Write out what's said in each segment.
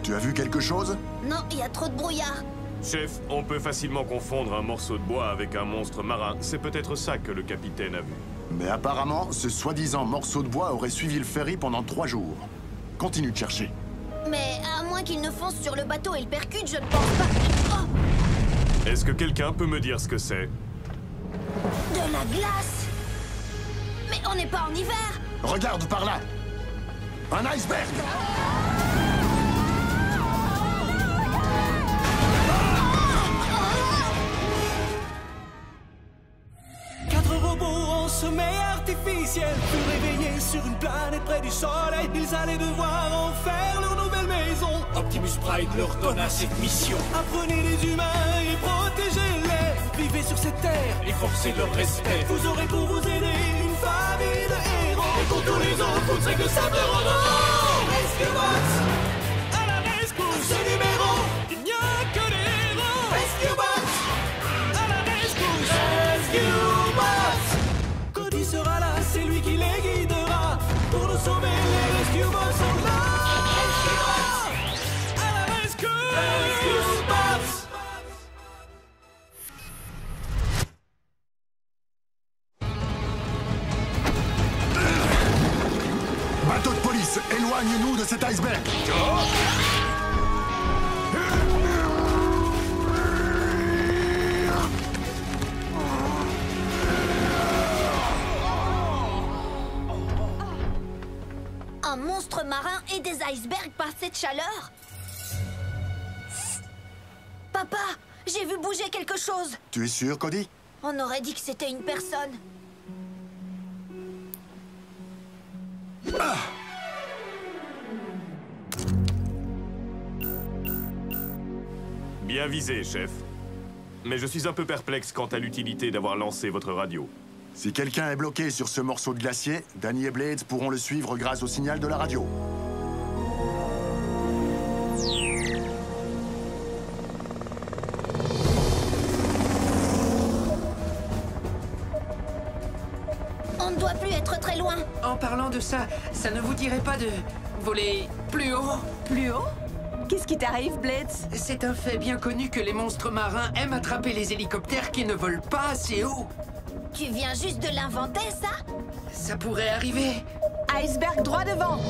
Tu as vu quelque chose? Non, il y a trop de brouillard. Chef, on peut facilement confondre un morceau de bois avec un monstre marin. C'est peut-être ça que le capitaine a vu. Mais apparemment, ce soi-disant morceau de bois aurait suivi le ferry pendant 3 jours. Continue de chercher. Mais à moins qu'il ne fonce sur le bateau et le percute, je ne pense pas... Oh! Est-ce que quelqu'un peut me dire ce que c'est? De la glace! Mais on n'est pas en hiver! Regarde par là! Un iceberg! Robots en sommeil artificiel furent réveillés sur une planète près du soleil. Ils allaient devoir en faire leur nouvelle maison. Optimus Prime leur donna cette mission. Apprenez les humains et protégez-les. Vivez sur cette terre et forcez leur respect. Vous aurez pour vous aider une famille de héros. Et pour tous les autres, vous ne serez que simples robots. Rescue Bots à la rescousse. À ce numéro, il n'y a que des héros. Rescue Bots à la rescousse. Rescue Cody sera là, c'est lui qui les guidera. Pour nous sauver, les Rescue Bots sont là. Rescue Bots à la rescue. Rescue Bots. Bateau de police, éloigne-nous de cet iceberg. Un monstre marin et des icebergs par cette chaleur? Papa, j'ai vu bouger quelque chose. Tu es sûr, Cody? On aurait dit que c'était une personne. Ah! Bien visé, chef. Mais je suis un peu perplexe quant à l'utilité d'avoir lancé votre radio. Si quelqu'un est bloqué sur ce morceau de glacier, Danny et Blades pourront le suivre grâce au signal de la radio. On ne doit plus être très loin. En parlant de ça, ça ne vous dirait pas de voler plus haut? Plus haut? Qu'est-ce qui t'arrive, Blades? C'est un fait bien connu que les monstres marins aiment attraper les hélicoptères qui ne volent pas assez haut. Tu viens juste de l'inventer, ça? Ça pourrait arriver. Iceberg droit devant!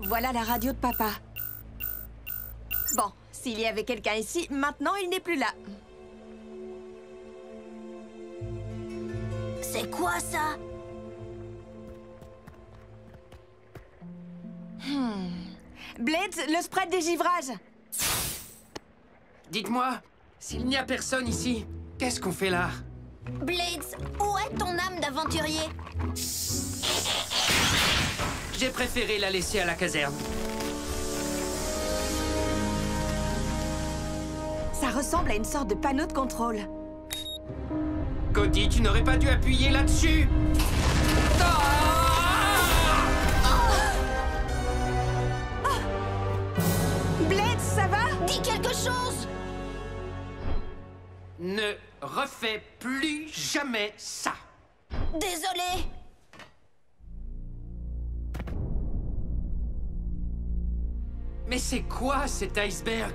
Voilà la radio de papa. Bon, s'il y avait quelqu'un ici, maintenant il n'est plus là. C'est quoi, ça? Blades, le spray de dégivrage! Dites-moi, s'il n'y a personne ici, qu'est-ce qu'on fait là? Blades, où est ton âme d'aventurier? J'ai préféré la laisser à la caserne. Ça ressemble à une sorte de panneau de contrôle. Cody, tu n'aurais pas dû appuyer là-dessus. Blades, ça va? Dis quelque chose! Ne refais plus jamais ça. Désolé. Mais c'est quoi cet iceberg?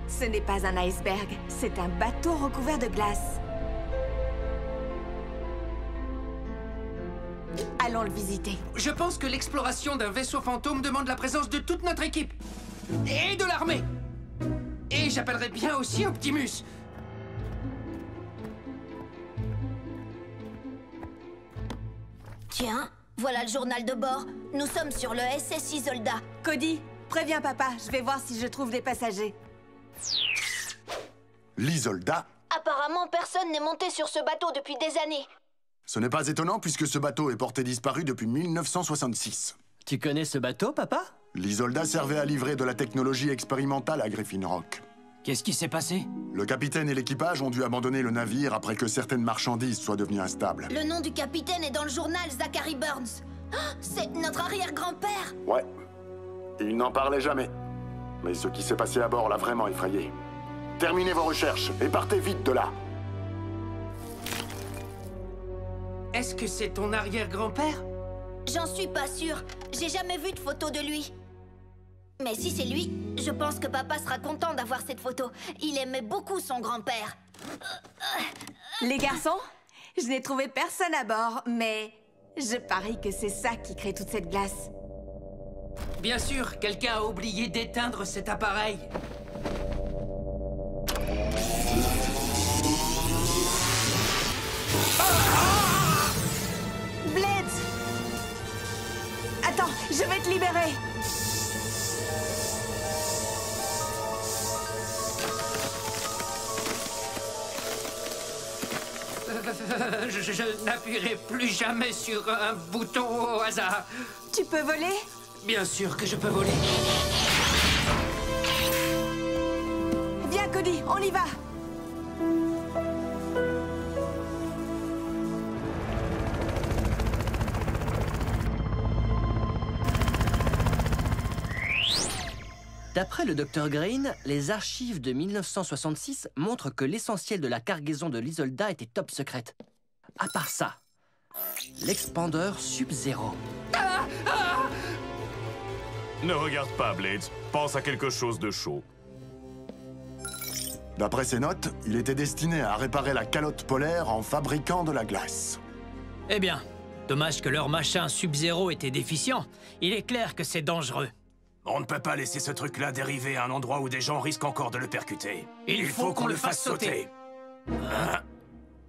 Ce n'est pas un iceberg, c'est un bateau recouvert de glace. Allons le visiter. Je pense que l'exploration d'un vaisseau fantôme demande la présence de toute notre équipe. Et de l'armée. Et j'appellerais bien aussi Optimus. Tiens, voilà le journal de bord. Nous sommes sur le SS Isolda. Cody, préviens papa, je vais voir si je trouve des passagers. L'Isolda? Apparemment, personne n'est monté sur ce bateau depuis des années. Ce n'est pas étonnant puisque ce bateau est porté disparu depuis 1966. Tu connais ce bateau, papa? L'Isolda servait à livrer de la technologie expérimentale à Griffin Rock. Qu'est-ce qui s'est passé? Le capitaine et l'équipage ont dû abandonner le navire après que certaines marchandises soient devenues instables. Le nom du capitaine est dans le journal, Zachary Burns. Ah, c'est notre arrière-grand-père. Ouais. Il n'en parlait jamais. Mais ce qui s'est passé à bord l'a vraiment effrayé. Terminez vos recherches et partez vite de là. Est-ce que c'est ton arrière-grand-père? J'en suis pas sûre. J'ai jamais vu de photo de lui. Mais si c'est lui, je pense que papa sera content d'avoir cette photo. Il aimait beaucoup son grand-père. Les garçons, je n'ai trouvé personne à bord, mais je parie que c'est ça qui crée toute cette glace. Bien sûr, quelqu'un a oublié d'éteindre cet appareil. Blades! Attends, je vais te libérer! Je n'appuierai plus jamais sur un bouton au hasard. Tu peux voler? Bien sûr que je peux voler. Viens, Cody, on y va! D'après le Dr Green, les archives de 1966 montrent que l'essentiel de la cargaison de l'Isolda était top secrète. À part ça, l'expander Sub-Zero. Ne regarde pas, Blades. Pense à quelque chose de chaud. D'après ses notes, il était destiné à réparer la calotte polaire en fabriquant de la glace. Eh bien, dommage que leur machin Sub-Zero était déficient. Il est clair que c'est dangereux. On ne peut pas laisser ce truc-là dériver à un endroit où des gens risquent encore de le percuter. Il faut qu'on le fasse sauter.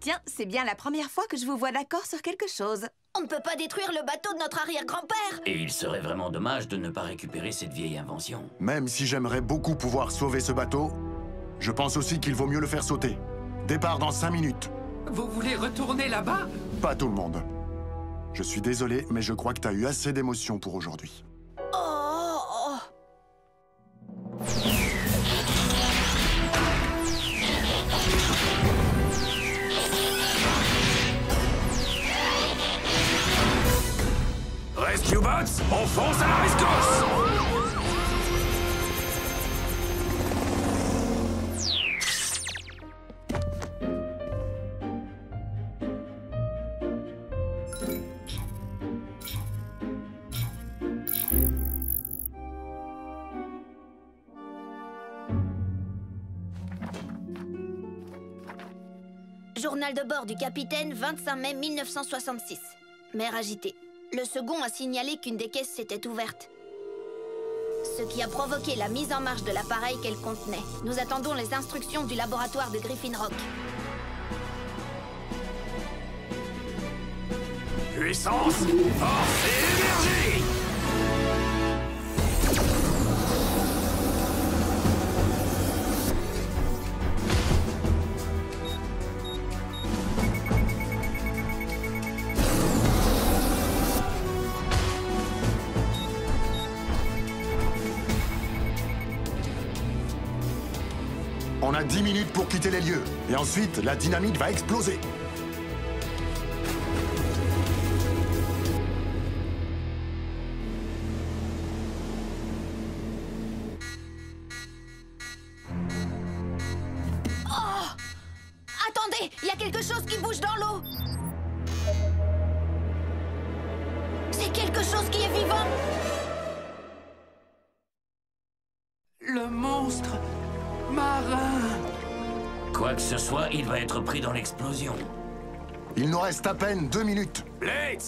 Tiens, c'est bien la première fois que je vous vois d'accord sur quelque chose. On ne peut pas détruire le bateau de notre arrière-grand-père. Et il serait vraiment dommage de ne pas récupérer cette vieille invention. Même si j'aimerais beaucoup pouvoir sauver ce bateau, je pense aussi qu'il vaut mieux le faire sauter. Départ dans 5 minutes. Vous voulez retourner là-bas? Pas tout le monde. Je suis désolé, mais je crois que t'as eu assez d'émotions pour aujourd'hui. Rescue Bots, on fonce à la rescousse! Journal de bord du capitaine, 25 mai 1966. Mer agitée. Le second a signalé qu'une des caisses s'était ouverte. Ce qui a provoqué la mise en marche de l'appareil qu'elle contenait. Nous attendons les instructions du laboratoire de Griffin Rock. Puissance, force et énergie! On a 10 minutes pour quitter les lieux. Et ensuite, la dynamite va exploser. Oh! Attendez, il y a quelque chose qui bouge dans l'eau. C'est quelque chose qui est vivant. Le monstre marin. Quoi que ce soit, il va être pris dans l'explosion. Il nous reste à peine 2 minutes. Blades!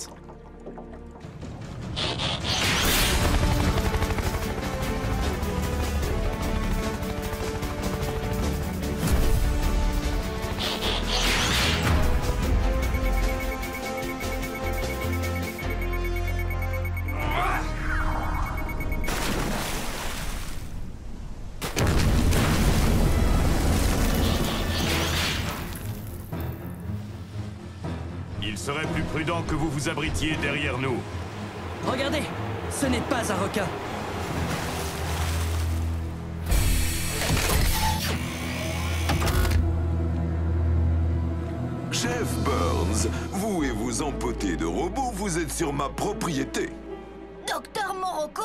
Il serait plus prudent que vous vous abritiez derrière nous. Regardez, ce n'est pas un requin. Chef Burns, vous et vos empotés de robots, vous êtes sur ma propriété. Docteur Morocco!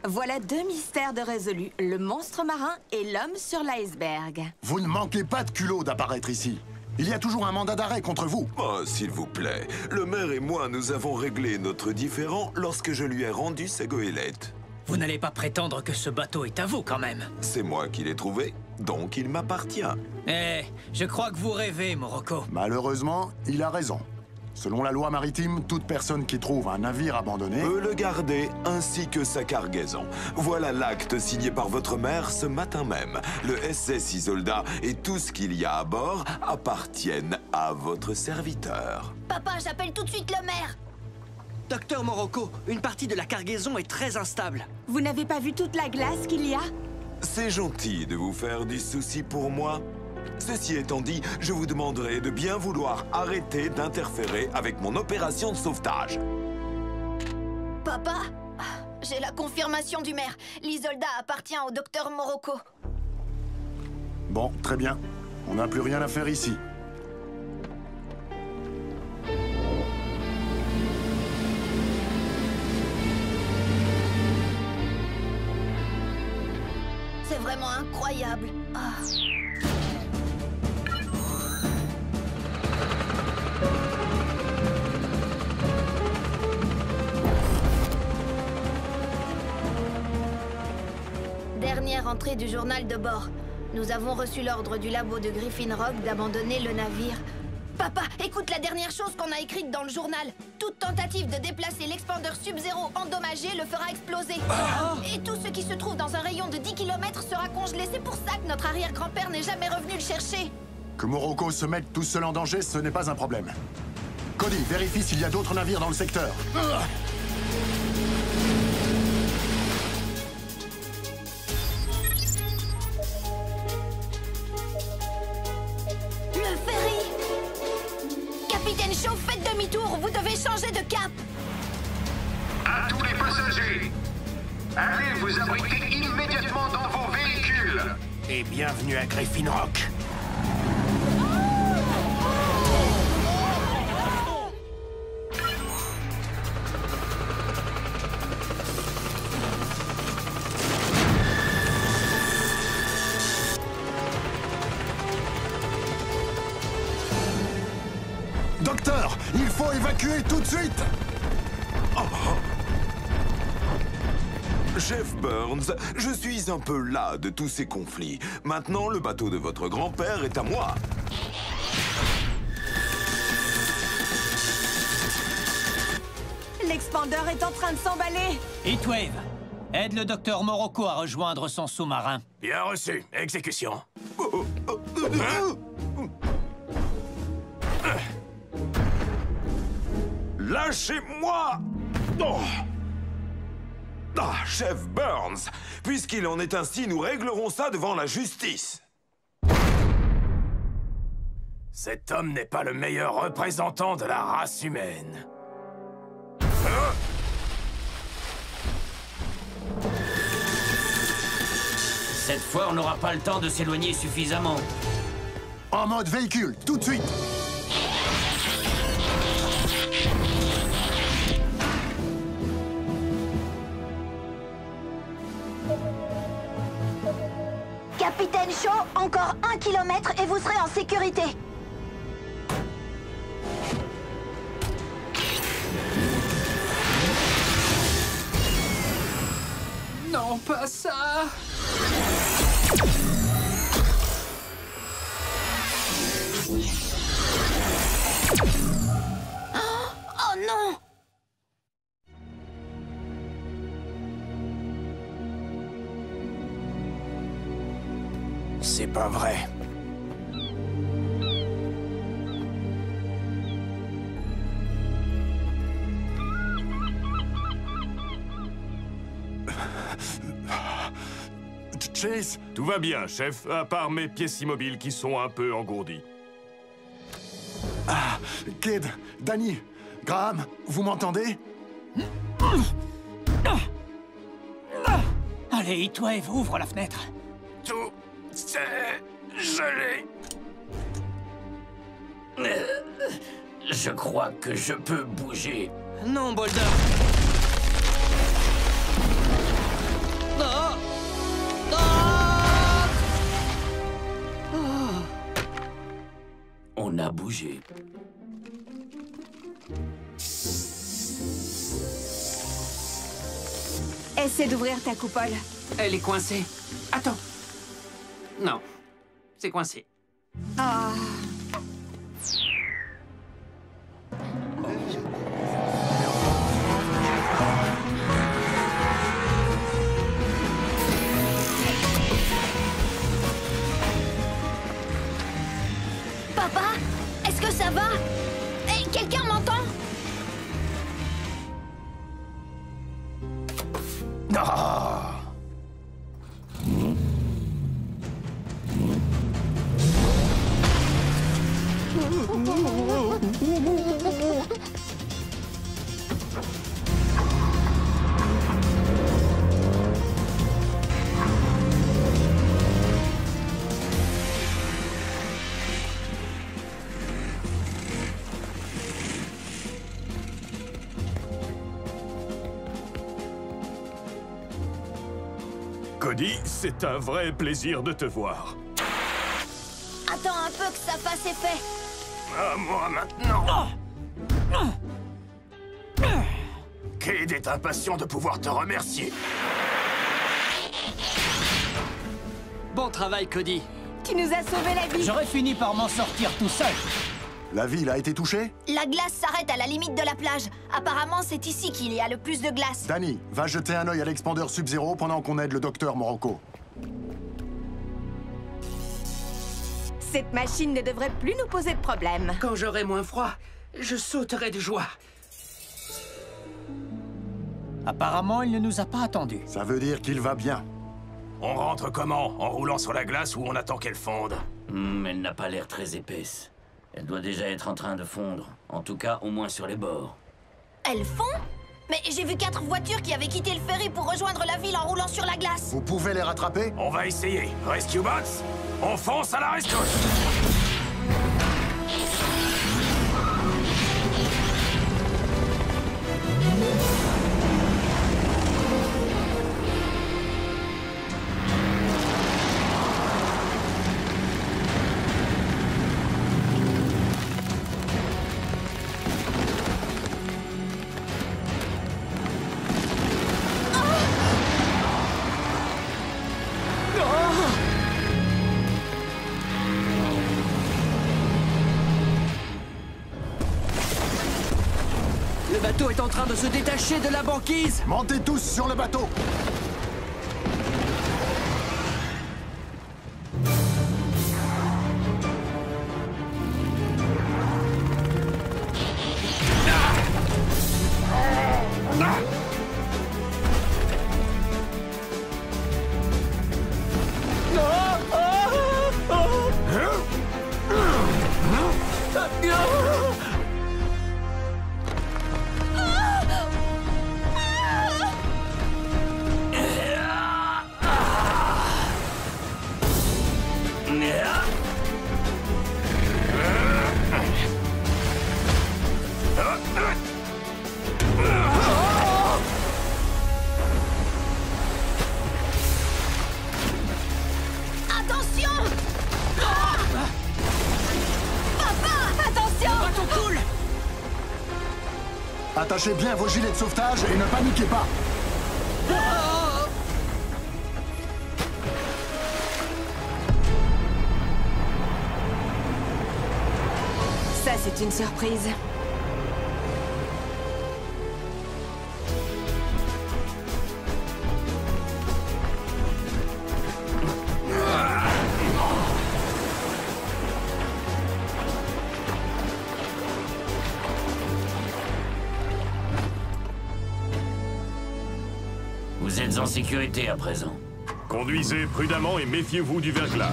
Voilà 2 mystères de résolus, le monstre marin et l'homme sur l'iceberg. Vous ne manquez pas de culot d'apparaître ici. Il y a toujours un mandat d'arrêt contre vous. Oh, s'il vous plaît. Le maire et moi, nous avons réglé notre différend lorsque je lui ai rendu sa goélette. Vous n'allez pas prétendre que ce bateau est à vous, quand même. C'est moi qui l'ai trouvé, donc il m'appartient. Eh, je crois que vous rêvez, Morocco. Malheureusement, il a raison. Selon la loi maritime, toute personne qui trouve un navire abandonné peut le garder, ainsi que sa cargaison. Voilà l'acte signé par votre mère ce matin même. Le SS Isolda et tout ce qu'il y a à bord appartiennent à votre serviteur. Papa, j'appelle tout de suite le maire. Docteur Morocco, une partie de la cargaison est très instable. Vous n'avez pas vu toute la glace qu'il y a? C'est gentil de vous faire du souci pour moi. Ceci étant dit, je vous demanderai de bien vouloir arrêter d'interférer avec mon opération de sauvetage. Papa, j'ai la confirmation du maire. L'Isolda appartient au docteur Morocco. Bon, très bien. On n'a plus rien à faire ici. C'est vraiment incroyable. Ah. Dernière entrée du journal de bord. Nous avons reçu l'ordre du labo de Griffin Rock d'abandonner le navire. Papa, écoute la dernière chose qu'on a écrite dans le journal. Toute tentative de déplacer l'expandeur Sub-Zero endommagé le fera exploser. Et tout ce qui se trouve dans un rayon de 10 km sera congelé. C'est pour ça que notre arrière-grand-père n'est jamais revenu le chercher. Que Morocco se mette tout seul en danger, ce n'est pas un problème. Cody, vérifie s'il y a d'autres navires dans le secteur. Le ferry! Capitaine Shaw, faites demi-tour, vous devez changer de cap! À tous les passagers, allez vous abriter immédiatement dans vos véhicules! Et bienvenue à Griffin Rock. Docteur, il faut évacuer tout de suite! Chef Burns, je suis un peu las de tous ces conflits. Maintenant, le bateau de votre grand-père est à moi. L'expandeur est en train de s'emballer. Heatwave, aide le docteur Morocco à rejoindre son sous-marin. Bien reçu. Exécution. Lâchez-moi! Oh. Ah, Chef Burns, puisqu'il en est ainsi, nous réglerons ça devant la justice. Cet homme n'est pas le meilleur représentant de la race humaine. Cette fois, on n'aura pas le temps de s'éloigner suffisamment. En mode véhicule, tout de suite! Capitaine Shaw, encore 1 kilomètre et vous serez en sécurité. Non, pas ça! Oh non! C'est pas vrai. Chase! Tout va bien, chef, à part mes pièces immobiles qui sont un peu engourdies. Ah, Kid, Danny, Graham, vous m'entendez? Allez, Heatwave, ouvre la fenêtre. Tout c'est gelé. Je crois que je peux bouger. Non, Boulder. Non. Non. On a bougé. Essaie d'ouvrir ta coupole. Elle est coincée. Attends. Non, c'est coincé. Ah. Papa, est-ce que ça va? Hey, quelqu'un m'entend? Cody, c'est un vrai plaisir de te voir. Attends un peu que ça fasse effet. À moi maintenant. Cade est impatient de pouvoir te remercier. Bon travail, Cody. Tu nous as sauvé la vie. J'aurais fini par m'en sortir tout seul. La ville a été touchée? La glace s'arrête à la limite de la plage. Apparemment, c'est ici qu'il y a le plus de glace. Danny, va jeter un œil à l'expandeur Sub-Zero pendant qu'on aide le docteur Morocco. Cette machine ne devrait plus nous poser de problème. Quand j'aurai moins froid, je sauterai de joie. Apparemment, il ne nous a pas attendus. Ça veut dire qu'il va bien. On rentre comment? En roulant sur la glace ou on attend qu'elle fonde? Elle n'a pas l'air très épaisse. Elle doit déjà être en train de fondre. En tout cas, au moins sur les bords. Elles font? Mais j'ai vu 4 voitures qui avaient quitté le ferry pour rejoindre la ville en roulant sur la glace. Vous pouvez les rattraper? On va essayer. Rescue Bots, on fonce à la rescousse. Le bateau est en train de se détacher de la banquise. Montez tous sur le bateau. Attachez bien vos gilets de sauvetage et ne paniquez pas. Ça, c'est une surprise. Vous êtes en sécurité à présent. Conduisez prudemment et méfiez-vous du verglas.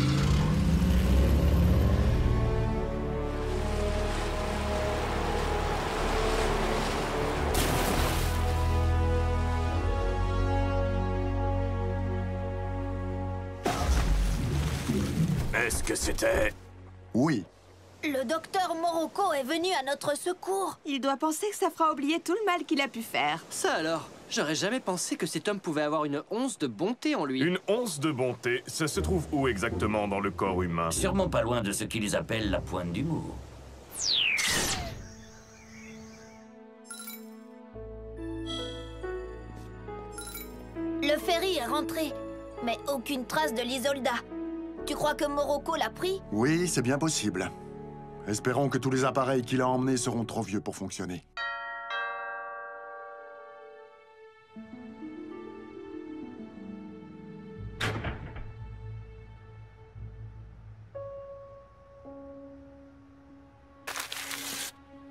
Est-ce que c'était... Oui. Le docteur Morocco est venu à notre secours. Il doit penser que ça fera oublier tout le mal qu'il a pu faire. Ça alors, j'aurais jamais pensé que cet homme pouvait avoir une once de bonté en lui. Une once de bonté, ça se trouve où exactement dans le corps humain? Sûrement pas loin de ce qu'ils appellent la pointe d'humour. Le ferry est rentré, mais aucune trace de l'Isolda. Tu crois que Morocco l'a pris? Oui, c'est bien possible. Espérons que tous les appareils qu'il a emmenés seront trop vieux pour fonctionner.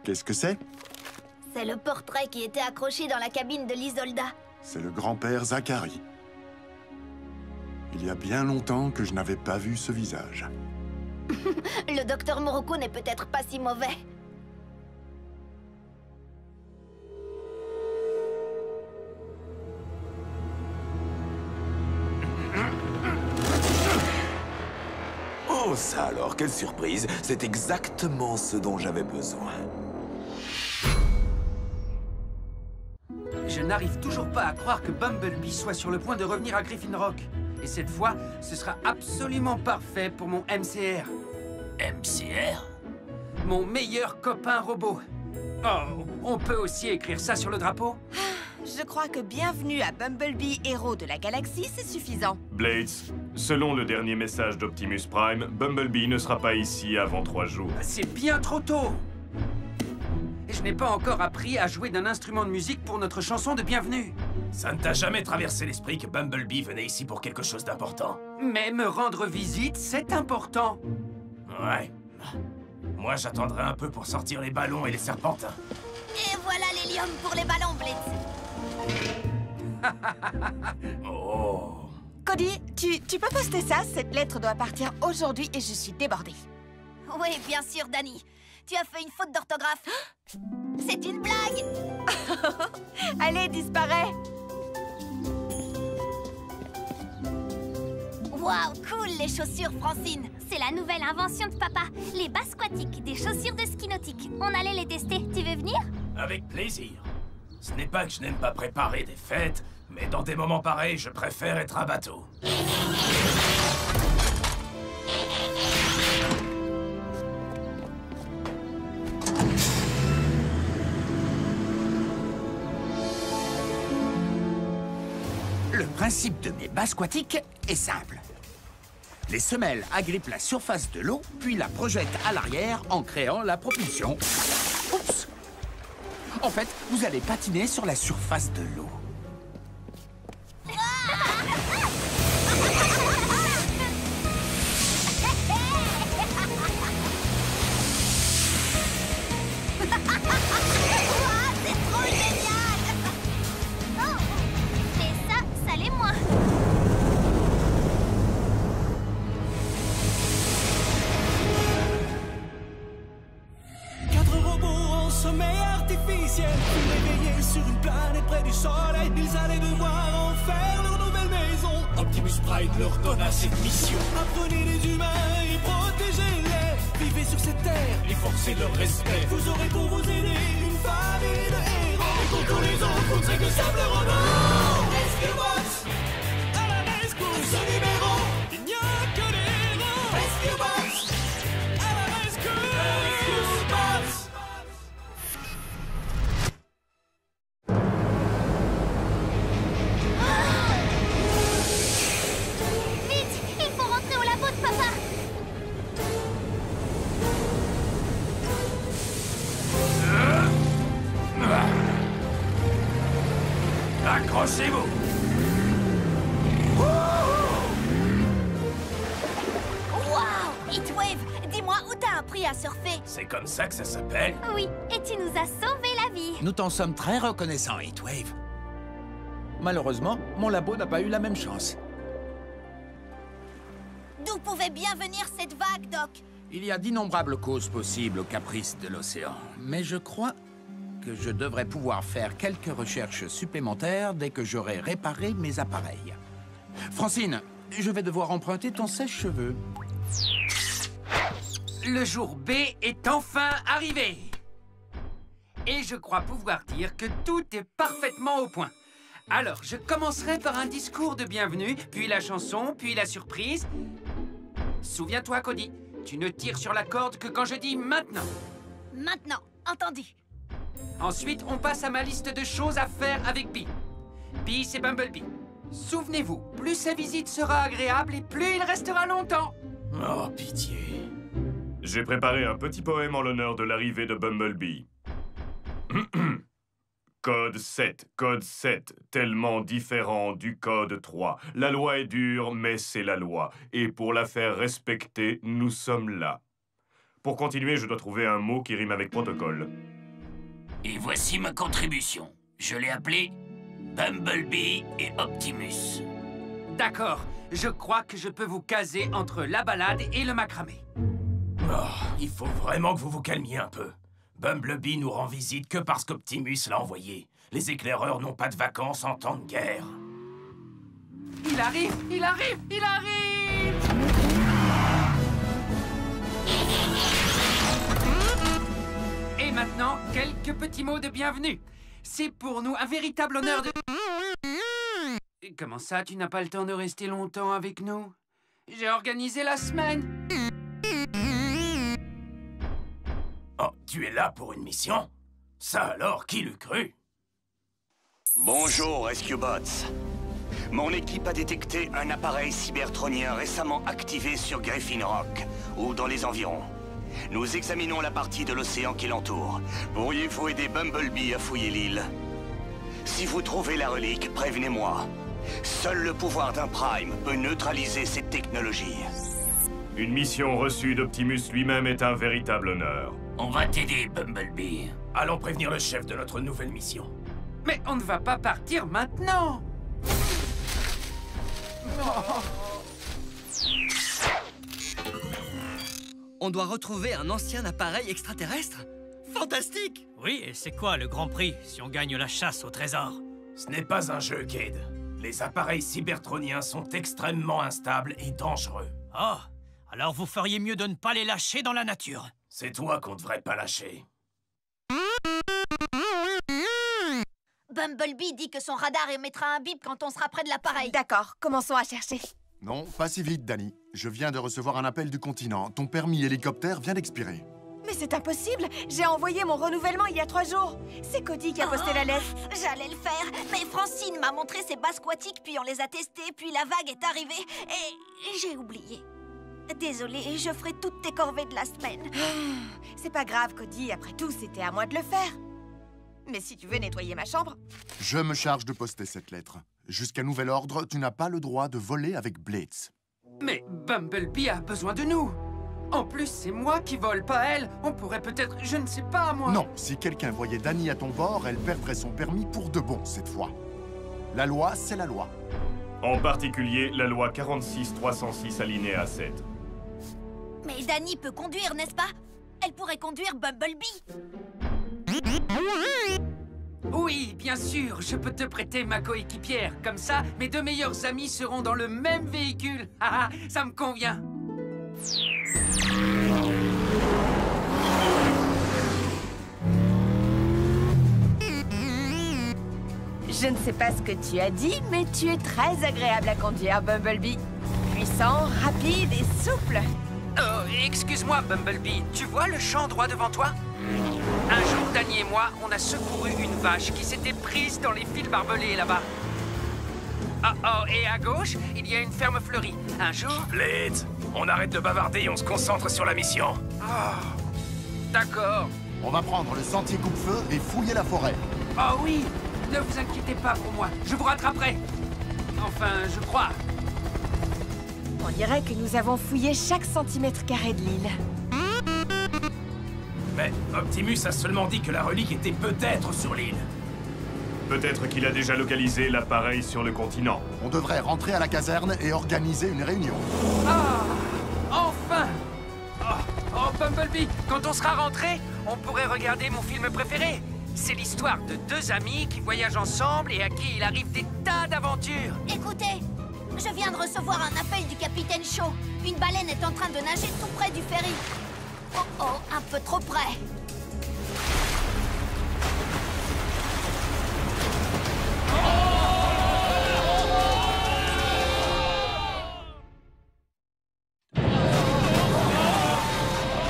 Qu'est-ce que c'est? C'est le portrait qui était accroché dans la cabine de l'Isolda. C'est le grand-père Zachary. Il y a bien longtemps que je n'avais pas vu ce visage. Le docteur Morocco n'est peut-être pas si mauvais. Oh, ça alors, quelle surprise! C'est exactement ce dont j'avais besoin. Je n'arrive toujours pas à croire que Bumblebee soit sur le point de revenir à Griffin Rock. Et cette fois, ce sera absolument parfait pour mon MCR. MCR? Mon meilleur copain robot. Oh, on peut aussi écrire ça sur le drapeau? Je crois que bienvenue à Bumblebee, héros de la galaxie, c'est suffisant. Blades, selon le dernier message d'Optimus Prime, Bumblebee ne sera pas ici avant 3 jours. C'est bien trop tôt! Et je n'ai pas encore appris à jouer d'un instrument de musique pour notre chanson de bienvenue. Ça ne t'a jamais traversé l'esprit que Bumblebee venait ici pour quelque chose d'important? Mais me rendre visite, c'est important. Ouais. Moi, j'attendrai un peu pour sortir les ballons et les serpentins. Et voilà l'hélium pour les ballons, Blitz. Oh. Cody, tu peux poster ça? Cette lettre doit partir aujourd'hui et je suis débordée. Oui, bien sûr, Danny. Tu as fait une faute d'orthographe. C'est une blague. Allez, disparais. Waouh, cool les chaussures, Francine. C'est la nouvelle invention de papa. Les bas squatiques, des chaussures de ski nautique. On allait les tester. Tu veux venir? Avec plaisir. Ce n'est pas que je n'aime pas préparer des fêtes, mais dans des moments pareils, je préfère être à bateau. Le principe de mes bas squatiques est simple. Les semelles agrippent la surface de l'eau, puis la projettent à l'arrière en créant la propulsion. Oups! En fait, vous allez patiner sur la surface de l'eau. C'est trop génial! Oh! Mais ça l'est moins. Sommeil artificiel, réveillés sur une planète près du soleil. Ils allaient devoir en faire leur nouvelle maison. Optimus Prime leur donna cette mission. Apprenez les humains et protégez-les. Vivez sur cette terre et forcez leur respect. Vous aurez pour vous aider une famille de héros. Et pour tous les autres, vous ne serez que simple robots. Rescue Box à la rescousse. À ce numéro, il n'y a que des héros. Rescue Box à la rescousse. Rescue Box. Accrochez-vous! Waouh! Heatwave, dis-moi où t'as appris à surfer? C'est comme ça que ça s'appelle? Oui, et tu nous as sauvé la vie. Nous t'en sommes très reconnaissants, Heatwave. Malheureusement, mon labo n'a pas eu la même chance. D'où pouvait bien venir cette vague, Doc? Il y a d'innombrables causes possibles aux caprices de l'océan, mais je crois que je devrais pouvoir faire quelques recherches supplémentaires dès que j'aurai réparé mes appareils. Francine, je vais devoir emprunter ton sèche-cheveux. Le jour B est enfin arrivé. Et je crois pouvoir dire que tout est parfaitement au point. Alors, je commencerai par un discours de bienvenue, puis la chanson, puis la surprise. Souviens-toi, Cody, tu ne tires sur la corde que quand je dis maintenant. Maintenant, entendu. Ensuite, on passe à ma liste de choses à faire avec Bee. Bee, c'est Bumblebee. Souvenez-vous, plus sa visite sera agréable et plus il restera longtemps. Oh, pitié. J'ai préparé un petit poème en l'honneur de l'arrivée de Bumblebee. Code 7, tellement différent du code 3. La loi est dure, mais c'est la loi. Et pour la faire respecter, nous sommes là. Pour continuer, je dois trouver un mot qui rime avec protocole. Et voici ma contribution. Je l'ai appelé Bumblebee et Optimus. D'accord, je crois que je peux vous caser entre la balade et le macramé. Oh, il faut vraiment que vous vous calmiez un peu. Bumblebee nous rend visite que parce qu'Optimus l'a envoyé. Les éclaireurs n'ont pas de vacances en temps de guerre. Il arrive, il arrive, il arrive! Et maintenant, quelques petits mots de bienvenue. C'est pour nous un véritable honneur de... Comment ça, tu n'as pas le temps de rester longtemps avec nous? J'ai organisé la semaine. Oh, tu es là pour une mission? Ça alors, qui l'eût cru? Bonjour, Rescue Bots. Mon équipe a détecté un appareil cybertronien récemment activé sur Griffin Rock, ou dans les environs. Nous examinons la partie de l'océan qui l'entoure. Pourriez-vous aider Bumblebee à fouiller l'île? Si vous trouvez la relique, prévenez-moi. Seul le pouvoir d'un Prime peut neutraliser cette technologie. Une mission reçue d'Optimus lui-même est un véritable honneur. On va t'aider, Bumblebee. Allons prévenir le chef de notre nouvelle mission. Mais on ne va pas partir maintenant. On doit retrouver un ancien appareil extraterrestre? Fantastique! Oui, et c'est quoi le grand prix si on gagne la chasse au trésor? Ce n'est pas un jeu, Cade. Les appareils cybertroniens sont extrêmement instables et dangereux. Oh, alors vous feriez mieux de ne pas les lâcher dans la nature. C'est toi qu'on devrait pas lâcher. Bumblebee dit que son radar émettra un bip quand on sera près de l'appareil. D'accord, commençons à chercher. Non, pas si vite, Danny. Je viens de recevoir un appel du continent. Ton permis hélicoptère vient d'expirer. Mais c'est impossible. J'ai envoyé mon renouvellement il y a 3 jours. C'est Cody qui a posté la lettre. J'allais le faire, mais Francine m'a montré ses bas squatiques, puis on les a testés, puis la vague est arrivée, et j'ai oublié. Désolée, je ferai toutes tes corvées de la semaine. C'est pas grave, Cody. Après tout, c'était à moi de le faire. Mais si tu veux nettoyer ma chambre... Je me charge de poster cette lettre. Jusqu'à nouvel ordre, tu n'as pas le droit de voler avec Blitz. Mais Bumblebee a besoin de nous. En plus, c'est moi qui vole, pas elle. On pourrait peut-être... Je ne sais pas, moi. Non, si quelqu'un voyait Danny à ton bord, elle perdrait son permis pour de bon, cette fois. La loi, c'est la loi. En particulier, la loi 46-306 alinéa 7. Mais Danny peut conduire, n'est-ce pas? Elle pourrait conduire Bumblebee. Oui, bien sûr, je peux te prêter ma coéquipière. Comme ça, mes 2 meilleurs amis seront dans le même véhicule. Ah, ça me convient. Je ne sais pas ce que tu as dit, mais tu es très agréable à conduire, Bumblebee. Puissant, rapide et souple. Oh, excuse-moi, Bumblebee. Tu vois le champ droit devant toi? Un jour, Danny et moi, on a secouru une vache qui s'était prise dans les fils barbelés là-bas. Oh, et à gauche, il y a une ferme fleurie. Un jour... Blitz, on arrête de bavarder et on se concentre sur la mission. Oh, d'accord. On va prendre le sentier coupe-feu et fouiller la forêt. Oh oui, ne vous inquiétez pas pour moi, je vous rattraperai. Enfin, je crois. On dirait que nous avons fouillé chaque centimètre carré de l'île. Mais Optimus a seulement dit que la relique était peut-être sur l'île. Peut-être qu'il a déjà localisé l'appareil sur le continent. On devrait rentrer à la caserne et organiser une réunion. Ah, enfin! Oh, Bumblebee, quand on sera rentré, on pourrait regarder mon film préféré. C'est l'histoire de 2 amis qui voyagent ensemble et à qui il arrive des tas d'aventures. Écoutez, je viens de recevoir un appel du capitaine Shaw. Une baleine est en train de nager tout près du ferry. Oh oh, un peu trop près.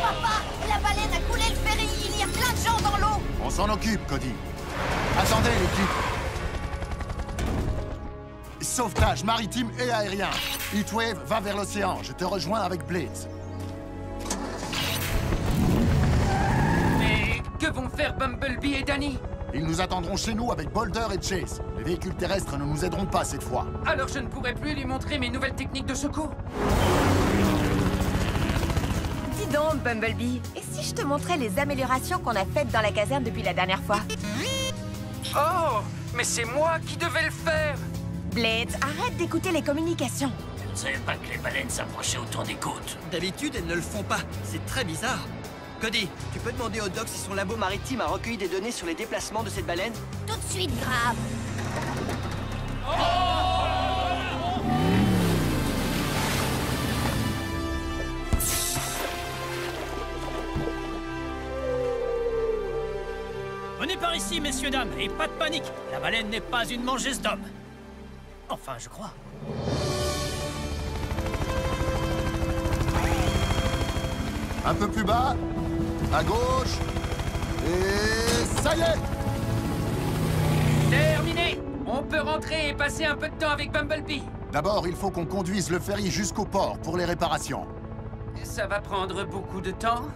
Papa, la baleine a coulé le ferry. Il y a plein de gens dans l'eau. On s'en occupe, Cody. Attendez, l'équipe. Sauvetage maritime et aérien. Heatwave va vers l'océan. Je te rejoins avec Blitz. Mais que vont faire Bumblebee et Danny? Ils nous attendront chez nous avec Boulder et Chase. Les véhicules terrestres ne nous aideront pas cette fois. Alors je ne pourrai plus lui montrer mes nouvelles techniques de secours? Dis donc, Bumblebee, et si je te montrais les améliorations qu'on a faites dans la caserne depuis la dernière fois? Oh, mais c'est moi qui devais le faire! Blitz, arrête d'écouter les communications. Je ne savais pas que les baleines s'approchaient autour des côtes. D'habitude, elles ne le font pas. C'est très bizarre. Cody, tu peux demander au doc si son labo maritime a recueilli des données sur les déplacements de cette baleine? Tout de suite, Grave. Venez par ici, messieurs, dames, et pas de panique. La baleine n'est pas une mangeuse d'hommes. Enfin, je crois. Un peu plus bas. À gauche. Et ça y est! Terminé! On peut rentrer et passer un peu de temps avec Bumblebee. D'abord, il faut qu'on conduise le ferry jusqu'au port pour les réparations. Ça va prendre beaucoup de temps?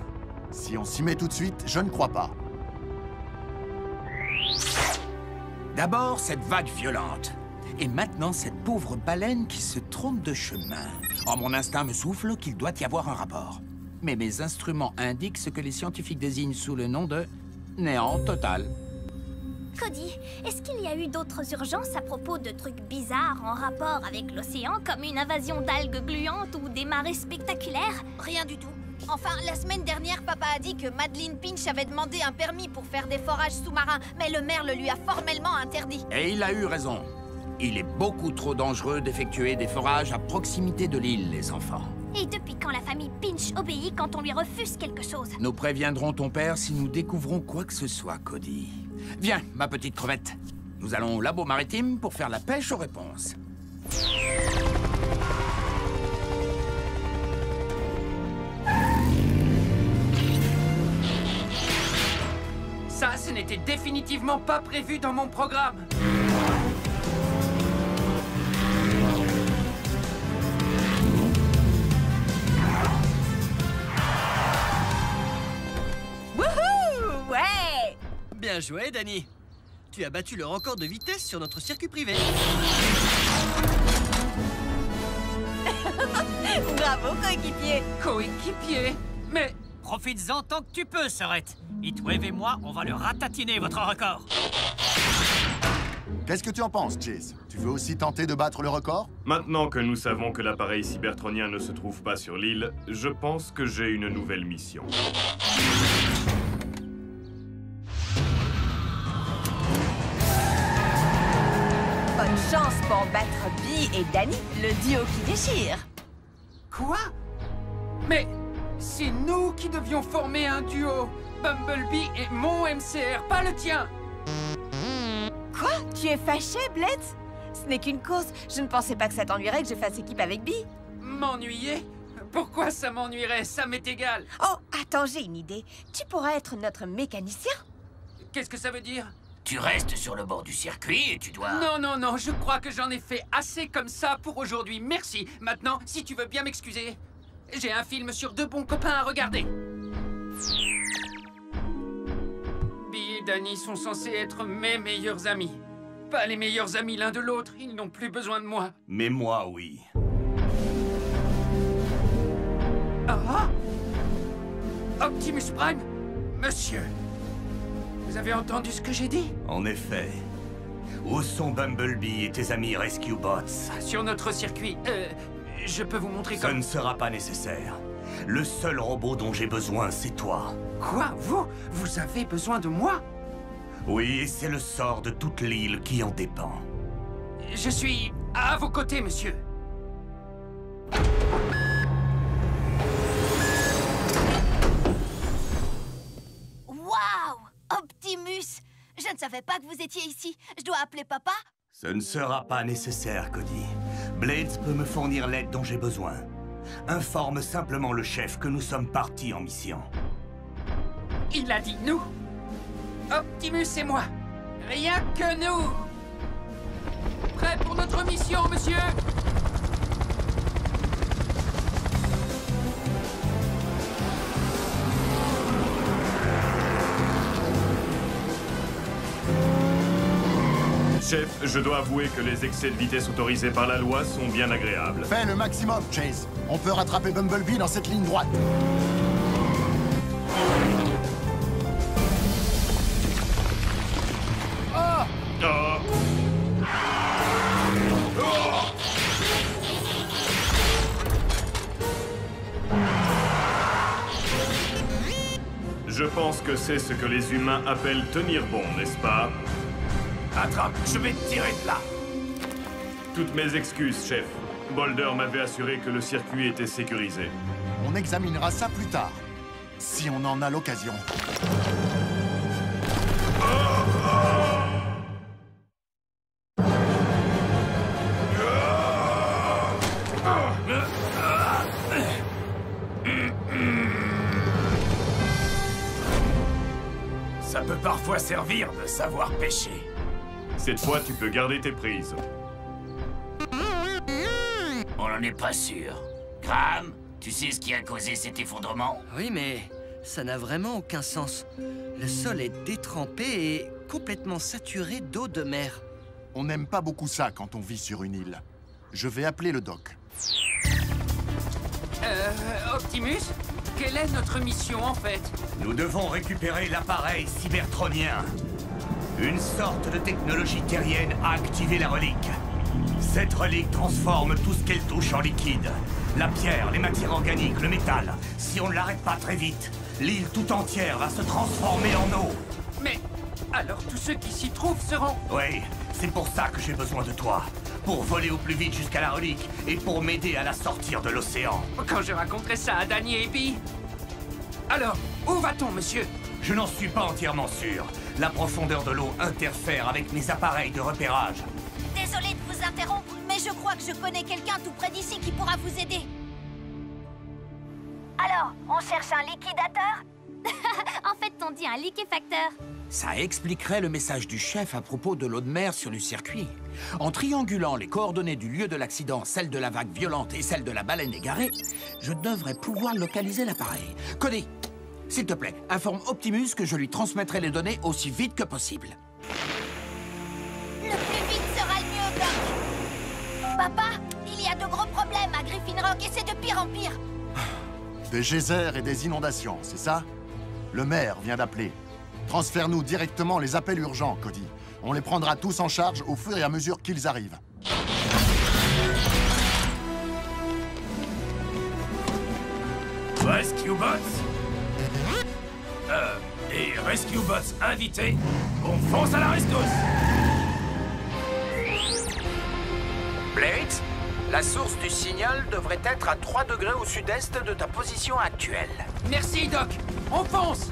Si on s'y met tout de suite, je ne crois pas. D'abord, cette vague violente. Et maintenant, cette pauvre baleine qui se trompe de chemin. Oh, mon instinct me souffle qu'il doit y avoir un rapport. Mais mes instruments indiquent ce que les scientifiques désignent sous le nom de néant total. Cody, est-ce qu'il y a eu d'autres urgences à propos de trucs bizarres en rapport avec l'océan, comme une invasion d'algues gluantes ou des marées spectaculaires? Rien du tout. Enfin, la semaine dernière, papa a dit que Madeline Pinch avait demandé un permis pour faire des forages sous-marins, mais le maire le lui a formellement interdit. Et il a eu raison. Il est beaucoup trop dangereux d'effectuer des forages à proximité de l'île, les enfants. Et depuis quand la famille Pinch obéit quand on lui refuse quelque chose? Nous préviendrons ton père si nous découvrons quoi que ce soit, Cody. Viens, ma petite crevette. Nous allons au labo maritime pour faire la pêche aux réponses. Ça, ce n'était définitivement pas prévu dans mon programme. Wouhou! Ouais! Bien joué, Danny. Tu as battu le record de vitesse sur notre circuit privé. Bravo, coéquipier! Coéquipier? Mais... Profites-en tant que tu peux, Sorette. Heatwave et moi, on va le ratatiner, votre record. Qu'est-ce que tu en penses, Chase? Tu veux aussi tenter de battre le record? Maintenant que nous savons que l'appareil cybertronien ne se trouve pas sur l'île, je pense que j'ai une nouvelle mission. Bonne chance pour battre Bee et Danny, le duo qui déchire. Quoi? Mais c'est nous qui devions former un duo. Bumblebee et mon MCR, pas le tien. Quoi? Tu es fâché, Blitz? Ce n'est qu'une course. Je ne pensais pas que ça t'ennuierait que je fasse équipe avec Bee. M'ennuyer? Pourquoi ça m'ennuierait? Ça m'est égal. Oh, attends, j'ai une idée. Tu pourrais être notre mécanicien? Qu'est-ce que ça veut dire? Tu restes sur le bord du circuit et tu dois... Non, non, non, je crois que j'en ai fait assez comme ça pour aujourd'hui. Merci. Maintenant, si tu veux bien m'excuser, j'ai un film sur deux bons copains à regarder. Bee et Danny sont censés être mes meilleurs amis. Pas les meilleurs amis l'un de l'autre, ils n'ont plus besoin de moi. Mais moi, oui. Ah! Optimus Prime? Monsieur, vous avez entendu ce que j'ai dit? En effet. Où sont Bumblebee et tes amis Rescue Bots? Sur notre circuit, je peux vous montrer Ça comme... ne sera pas nécessaire. Le seul robot dont j'ai besoin, c'est toi. Quoi? Vous avez besoin de moi? Oui, et c'est le sort de toute l'île qui en dépend. Je suis à vos côtés, monsieur. ne savais pas que vous étiez ici. Je dois appeler papa? Ce ne sera pas nécessaire, Cody. Blades peut me fournir l'aide dont j'ai besoin. Informe simplement le chef que nous sommes partis en mission. Il a dit nous. Optimus et moi. Rien que nous. Prêt pour notre mission, monsieur? Chef, je dois avouer que les excès de vitesse autorisés par la loi sont bien agréables. Fais le maximum, Chase. On peut rattraper Bumblebee dans cette ligne droite. Oh! Je pense que c'est ce que les humains appellent tenir bon, n'est-ce pas? Attrape, je vais te tirer de là. Toutes mes excuses, chef. Boulder m'avait assuré que le circuit était sécurisé. On examinera ça plus tard, si on en a l'occasion. Ça peut parfois servir de savoir pêcher. Cette fois, tu peux garder tes prises. On n'en est pas sûr. Graham, tu sais ce qui a causé cet effondrement? Oui, mais ça n'a vraiment aucun sens. Le sol est détrempé et complètement saturé d'eau de mer. On n'aime pas beaucoup ça quand on vit sur une île. Je vais appeler le doc. Optimus, quelle est notre mission en fait? Nous devons récupérer l'appareil cybertronien. Une sorte de technologie terrienne a activé la relique. Cette relique transforme tout ce qu'elle touche en liquide. La pierre, les matières organiques, le métal. Si on ne l'arrête pas très vite, l'île tout entière va se transformer en eau. Mais alors tous ceux qui s'y trouvent seront... Oui, c'est pour ça que j'ai besoin de toi. Pour voler au plus vite jusqu'à la relique et pour m'aider à la sortir de l'océan. Quand je raconterai ça à Danny et Bee... Alors, où va-t-on, monsieur? Je n'en suis pas entièrement sûr. La profondeur de l'eau interfère avec mes appareils de repérage. Désolée de vous interrompre, mais je crois que je connais quelqu'un tout près d'ici qui pourra vous aider. Alors, on cherche un liquidateur? En fait, on dit un liquéfacteur. Ça expliquerait le message du chef à propos de l'eau de mer sur le circuit. En triangulant les coordonnées du lieu de l'accident, celle de la vague violente et celle de la baleine égarée, je devrais pouvoir localiser l'appareil. Cody, s'il te plaît, informe Optimus que je lui transmettrai les données aussi vite que possible. Le plus vite sera le mieux, Doc. Papa, il y a de gros problèmes à Griffin Rock et c'est de pire en pire. Des geysers et des inondations, c'est ça? Le maire vient d'appeler. Transfère-nous directement les appels urgents, Cody. On les prendra tous en charge au fur et à mesure qu'ils arrivent. Rescue Bots et Rescue Bots invités, on fonce à la rescousse. Blades, la source du signal devrait être à 3 degrés au sud-est de ta position actuelle. Merci, Doc. On fonce.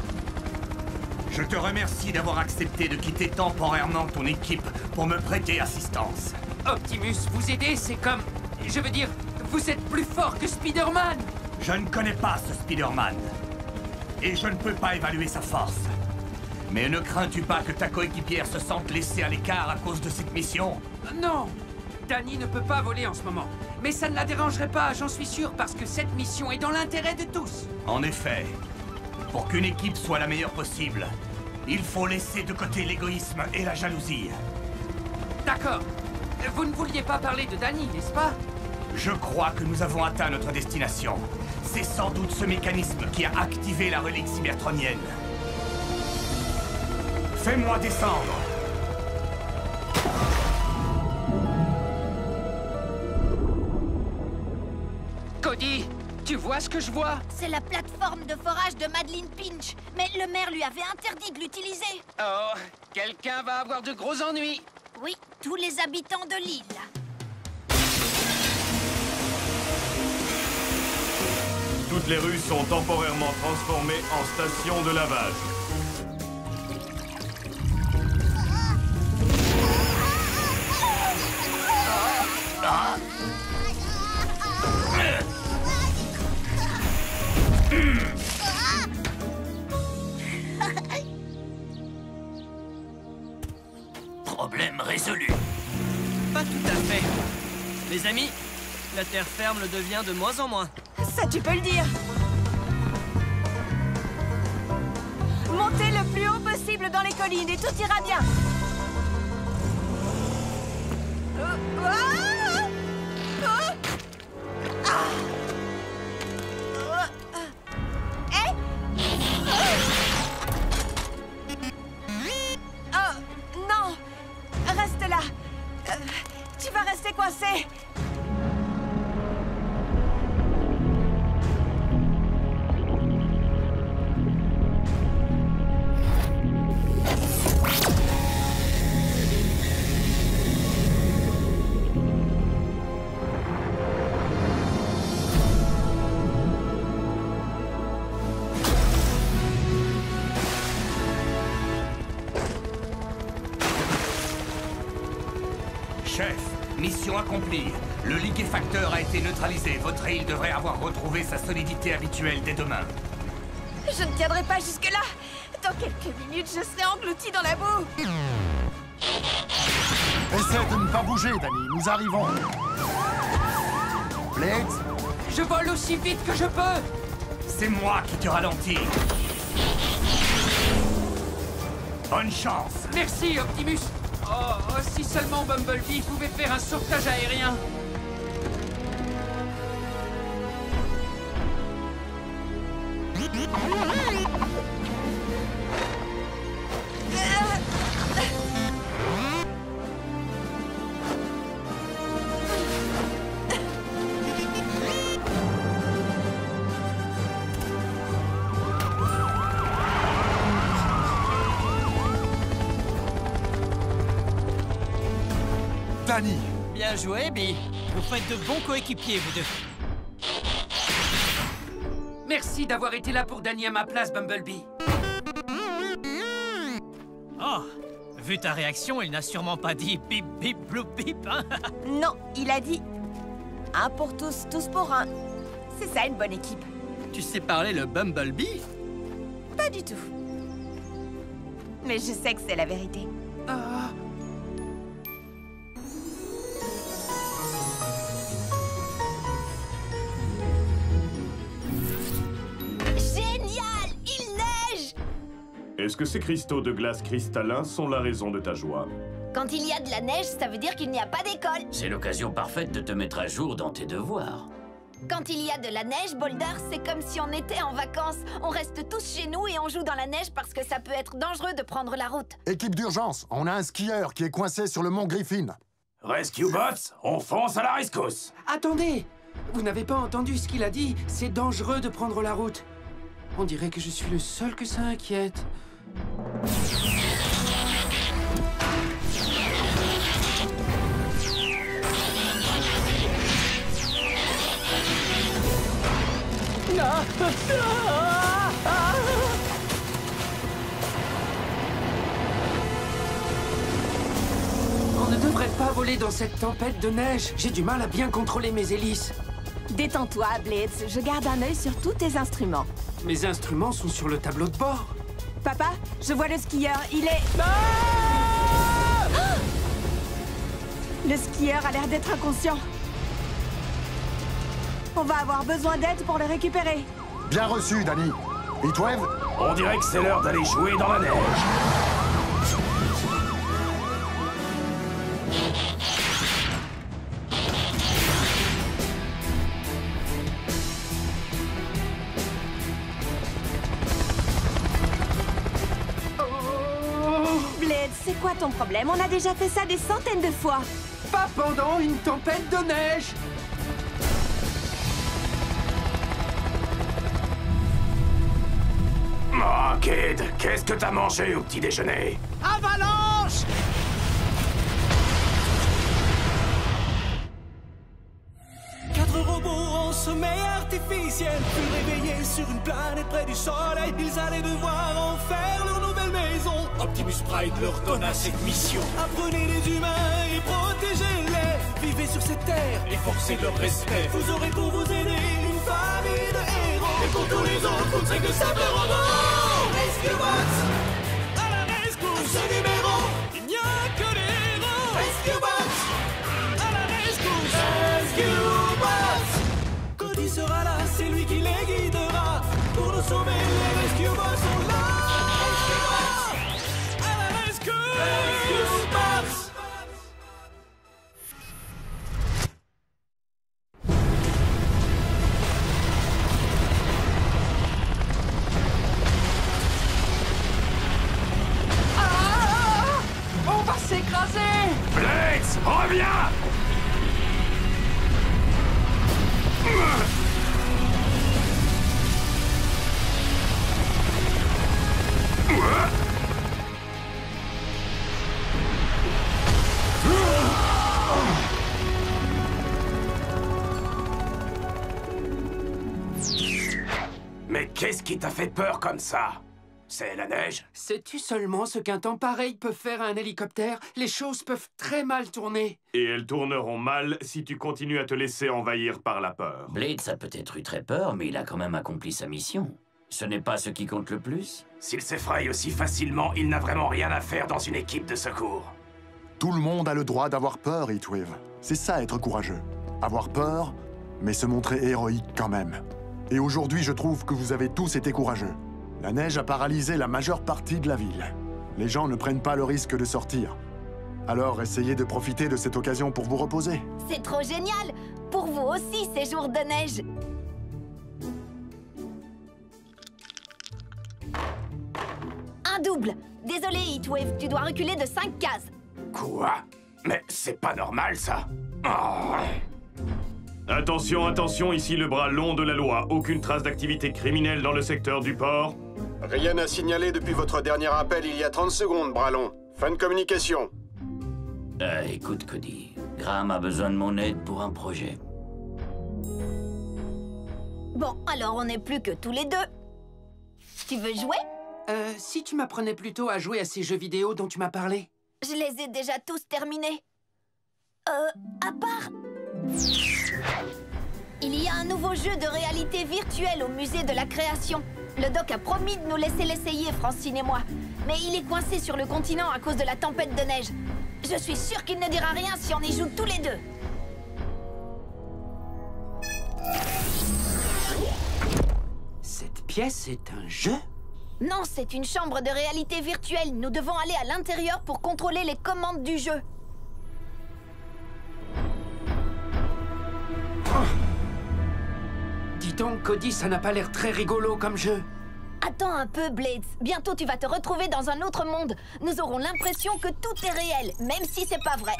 Je te remercie d'avoir accepté de quitter temporairement ton équipe pour me prêter assistance. Optimus, vous aider, c'est comme... Je veux dire, vous êtes plus fort que Spider-Man. Je ne connais pas ce Spider-Man. Et je ne peux pas évaluer sa force. Mais ne crains-tu pas que ta coéquipière se sente laissée à l'écart à cause de cette mission? Non. Danny ne peut pas voler en ce moment. Mais ça ne la dérangerait pas, j'en suis sûr, parce que cette mission est dans l'intérêt de tous. En effet. Pour qu'une équipe soit la meilleure possible, il faut laisser de côté l'égoïsme et la jalousie. D'accord. Vous ne vouliez pas parler de Danny, n'est-ce pas? Je crois que nous avons atteint notre destination. C'est sans doute ce mécanisme qui a activé la relique cybertronienne. Fais-moi descendre. Cody, tu vois ce que je vois? C'est la plateforme de forage de Madeline Pinch. Mais le maire lui avait interdit de l'utiliser. Oh, quelqu'un va avoir de gros ennuis. Oui, tous les habitants de l'île. Toutes les rues sont temporairement transformées en station de lavage. Problème résolu. Pas tout à fait. Les amis, la terre ferme le devient de moins en moins. Ça, tu peux le dire. Montez le plus haut possible dans les collines et tout ira bien. Non! Reste là. Tu vas rester coincé. Chef, mission accomplie. Le liquéfacteur a été neutralisé. Votre île devrait avoir retrouvé sa solidité habituelle dès demain. Je ne tiendrai pas jusque-là. Dans quelques minutes, je serai englouti dans la boue. Essaie de ne pas bouger, Danny. Nous arrivons. Blades? Je vole aussi vite que je peux. C'est moi qui te ralentis. Bonne chance. Merci, Optimus. Oh, si seulement Bumblebee pouvait faire un sauvetage aérien. Danny! Bien joué, Bee. Vous faites de bons coéquipiers, vous deux. Merci d'avoir été là pour Danny à ma place, Bumblebee. Oh, vu ta réaction, il n'a sûrement pas dit bip bip bloup bip, hein? Non, il a dit un pour tous, tous pour un. C'est ça, une bonne équipe. Tu sais parler le Bumblebee? Pas du tout. Mais je sais que c'est la vérité. Génial! Il neige! Est-ce que ces cristaux de glace cristallins sont la raison de ta joie? Quand il y a de la neige, ça veut dire qu'il n'y a pas d'école. C'est l'occasion parfaite de te mettre à jour dans tes devoirs. Quand il y a de la neige, Boulder, c'est comme si on était en vacances. On reste tous chez nous et on joue dans la neige parce que ça peut être dangereux de prendre la route. Équipe d'urgence, on a un skieur qui est coincé sur le mont Griffin. Rescue Bots, on fonce à la rescousse. Attendez! Vous n'avez pas entendu ce qu'il a dit? C'est dangereux de prendre la route. On dirait que je suis le seul que ça inquiète. On ne devrait pas voler dans cette tempête de neige. J'ai du mal à bien contrôler mes hélices. Détends-toi, Blades. Je garde un œil sur tous tes instruments. Mes instruments sont sur le tableau de bord. Papa, je vois le skieur. Il est... Le skieur a l'air d'être inconscient. On va avoir besoin d'aide pour le récupérer. Bien reçu, Danny. Heatwave? On dirait que c'est l'heure d'aller jouer dans la neige. Blade, c'est quoi ton problème? On a déjà fait ça des centaines de fois. Pas pendant une tempête de neige! Oh, Kid, qu'est-ce que t'as mangé au petit déjeuner? Avalanche! Quatre robots en sommeil artificiel furent réveillés sur une planète près du soleil. Ils allaient devoir en faire leur nouvelle maison. Optimus Prime leur donna cette mission. Apprenez les humains et protégez-les. Vivez sur cette terre et forcez leur respect. Vous aurez pour vous aider une famille de héros. Et pour tous les autres, vous ne serez que simples robots. Rescue Bots! À la rescousse! À ce numéro, il n'y a que des nous sauver, les rescue boys sont là. À la rescue boys. On va s'écraser! Blades, reviens! Mais qu'est-ce qui t'a fait peur comme ça? C'est la neige? Sais-tu seulement ce qu'un temps pareil peut faire à un hélicoptère? Les choses peuvent très mal tourner. Et elles tourneront mal si tu continues à te laisser envahir par la peur. Blades a peut-être eu très peur, mais il a quand même accompli sa mission. Ce n'est pas ce qui compte le plus. S'il s'effraie aussi facilement, il n'a vraiment rien à faire dans une équipe de secours. Tout le monde a le droit d'avoir peur, Heatwave. C'est ça, être courageux. Avoir peur, mais se montrer héroïque quand même. Et aujourd'hui, je trouve que vous avez tous été courageux. La neige a paralysé la majeure partie de la ville. Les gens ne prennent pas le risque de sortir. Alors, essayez de profiter de cette occasion pour vous reposer. C'est trop génial! Pour vous aussi, ces jours de neige! Un double! Désolé, Heatwave, tu dois reculer de 5 cases. Quoi? Mais c'est pas normal, ça. Oh. Attention, attention, ici le bras long de la loi. Aucune trace d'activité criminelle dans le secteur du port. Rien à signaler depuis votre dernier appel il y a 30 secondes, bras long. Fin de communication. Écoute, Cody, Graham a besoin de mon aide pour un projet. Bon, alors on n'est plus que tous les deux. Tu veux jouer? Si tu m'apprenais plutôt à jouer à ces jeux vidéo dont tu m'as parlé. Je les ai déjà tous terminés. À part... Il y a un nouveau jeu de réalité virtuelle au musée de la création. Le doc a promis de nous laisser l'essayer, Francine et moi. Mais il est coincé sur le continent à cause de la tempête de neige. Je suis sûre qu'il ne dira rien si on y joue tous les deux. Cette pièce est un jeu? Non, c'est une chambre de réalité virtuelle. Nous devons aller à l'intérieur pour contrôler les commandes du jeu. Dis donc, Cody, ça n'a pas l'air très rigolo comme jeu. Attends un peu, Blades. Bientôt, tu vas te retrouver dans un autre monde. Nous aurons l'impression que tout est réel, même si c'est pas vrai.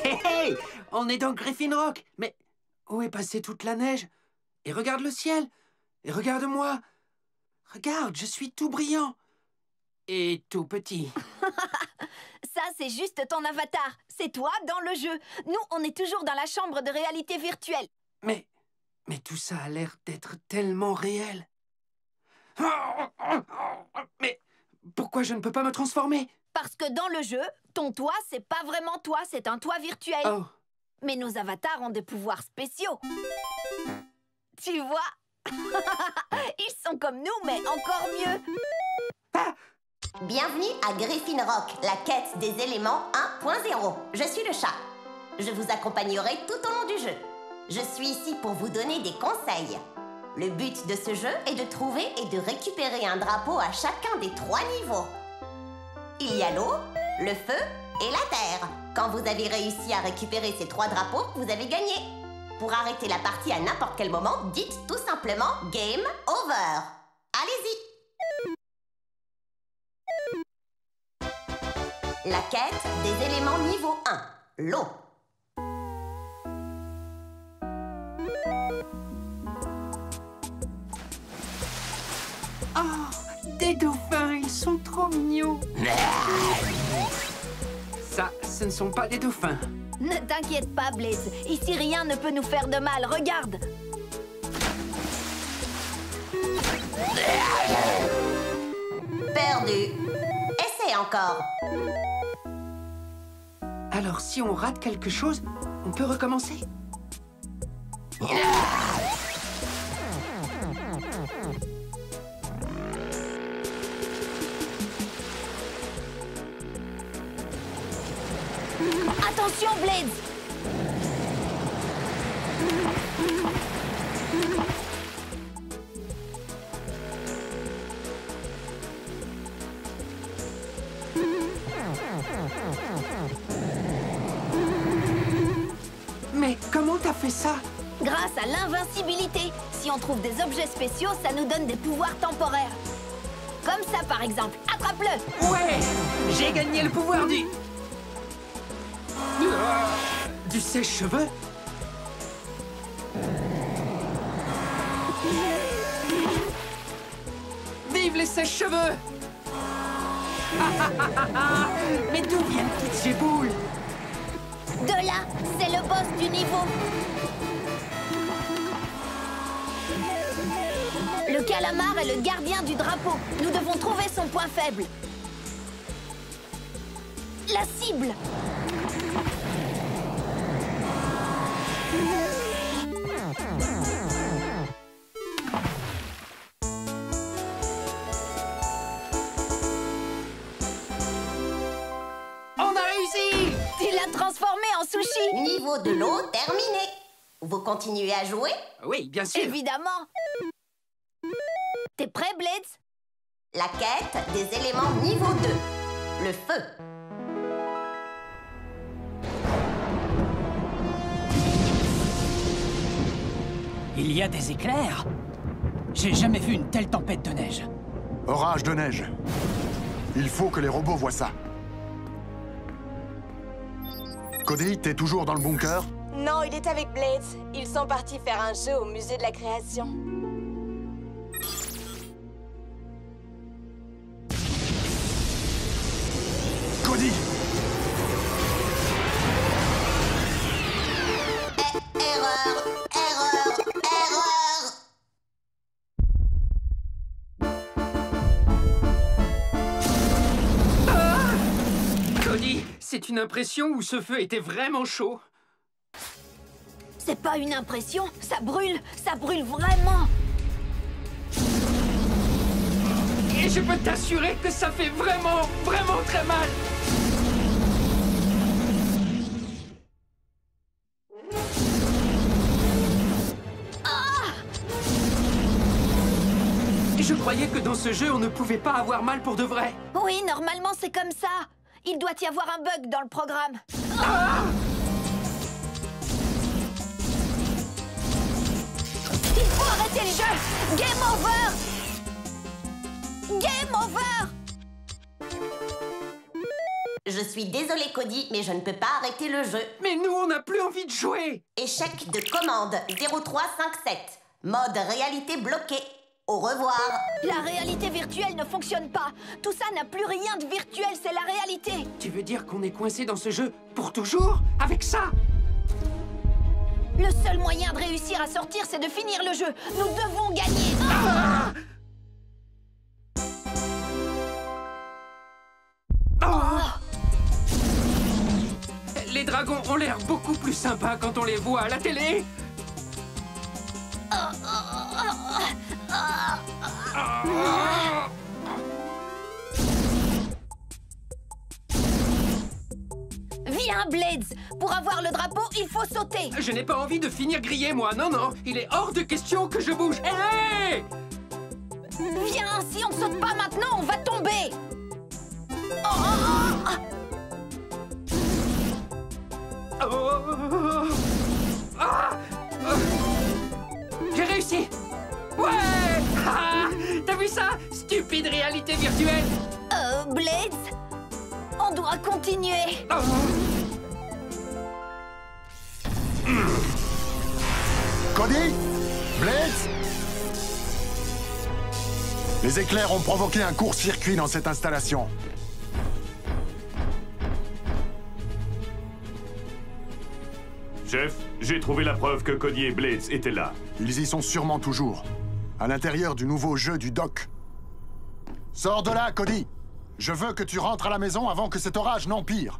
Hey, on est dans Griffin Rock. Mais où est passée toute la neige? Et regarde le ciel. Et regarde-moi. Regarde, je suis tout brillant. Et tout petit. Ça, c'est juste ton avatar. C'est toi dans le jeu. Nous, on est toujours dans la chambre de réalité virtuelle. Mais tout ça a l'air d'être tellement réel. Mais pourquoi je ne peux pas me transformer? Parce que dans le jeu, ton toi, c'est pas vraiment toi, c'est un toi virtuel. Oh. Mais nos avatars ont des pouvoirs spéciaux. Tu vois? Ils sont comme nous, mais encore mieux. Bienvenue à Griffin Rock, la quête des éléments 1.0. Je suis le chat. Je vous accompagnerai tout au long du jeu. Je suis ici pour vous donner des conseils. Le but de ce jeu est de trouver et de récupérer un drapeau à chacun des 3 niveaux. Il y a l'eau, le feu et la terre. Quand vous avez réussi à récupérer ces 3 drapeaux, vous avez gagné. Pour arrêter la partie à n'importe quel moment, dites tout simplement « Game over ». Allez-y! La quête des éléments niveau 1, l'eau. Oh, des dauphins, ils sont trop mignons. Ça, ce ne sont pas des dauphins. Ne t'inquiète pas, Blaze. Ici, rien ne peut nous faire de mal. Regarde. Perdu. Essaie encore. Alors, si on rate quelque chose, on peut recommencer. Attention, Blades! Mais comment t'as fait ça? Grâce à l'invincibilité. Si on trouve des objets spéciaux, ça nous donne des pouvoirs temporaires. Comme ça, par exemple. Attrape-le! Ouais! J'ai gagné le pouvoir du sèche-cheveux? Vive les sèche-cheveux! Mais d'où viennent toutes ces boules? De là, c'est le boss du niveau. Le calamar est le gardien du drapeau. Nous devons trouver son point faible. La cible. On a réussi! Tu l'as transformé en sushi. Niveau de l'eau terminé. Vous continuez à jouer? Oui, bien sûr. Évidemment. T'es prêt, Blades? La quête des éléments niveau 2. Le feu. Il y a des éclairs? J'ai jamais vu une telle tempête de neige. Orage de neige. Il faut que les robots voient ça. Cody, t'es toujours dans le bunker? Non, il est avec Blades. Ils sont partis faire un jeu au musée de la création. Cody! Erreur! Erreur! Erreur! Cody, c'est une impression où ce feu était vraiment chaud. C'est pas une impression, ça brûle vraiment. Et je peux t'assurer que ça fait vraiment très mal. Je croyais que dans ce jeu, on ne pouvait pas avoir mal pour de vrai. Oui, normalement, c'est comme ça. Il doit y avoir un bug dans le programme. Il faut arrêter le jeu. Game over. Game over. Je suis désolée, Cody, mais je ne peux pas arrêter le jeu. Mais nous, on n'a plus envie de jouer. Échec de commande 0357. Mode réalité bloqué. Au revoir. La réalité virtuelle ne fonctionne pas. Tout ça n'a plus rien de virtuel, c'est la réalité. Tu veux dire qu'on est coincé dans ce jeu pour toujours? Avec ça? Le seul moyen de réussir à sortir, c'est de finir le jeu. Nous devons gagner. Les dragons ont l'air beaucoup plus sympas quand on les voit à la télé. Viens, Blades. Pour avoir le drapeau, il faut sauter. Je n'ai pas envie de finir grillé, moi. Non, non. Il est hors de question que je bouge. Hey! Viens, si on ne saute pas maintenant, on va tomber. J'ai réussi. Ouais. T'as vu ça? Stupide réalité virtuelle. Blades, on doit continuer. Cody? Blades? Les éclairs ont provoqué un court-circuit dans cette installation. Chef, j'ai trouvé la preuve que Cody et Blades étaient là. Ils y sont sûrement toujours. À l'intérieur du nouveau jeu du doc. Sors de là, Cody! Je veux que tu rentres à la maison avant que cet orage n'empire.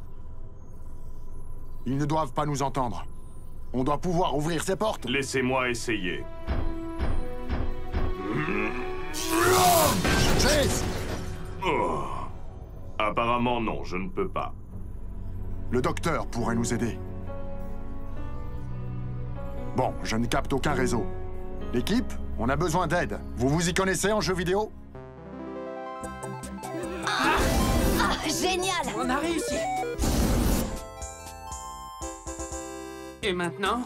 Ils ne doivent pas nous entendre. On doit pouvoir ouvrir ces portes. Laissez-moi essayer. Chase! Oh. Apparemment non, je ne peux pas. Le docteur pourrait nous aider. Bon, je ne capte aucun réseau. L'équipe, on a besoin d'aide. Vous vous y connaissez en jeux vidéo? Génial! On a réussi. Et maintenant?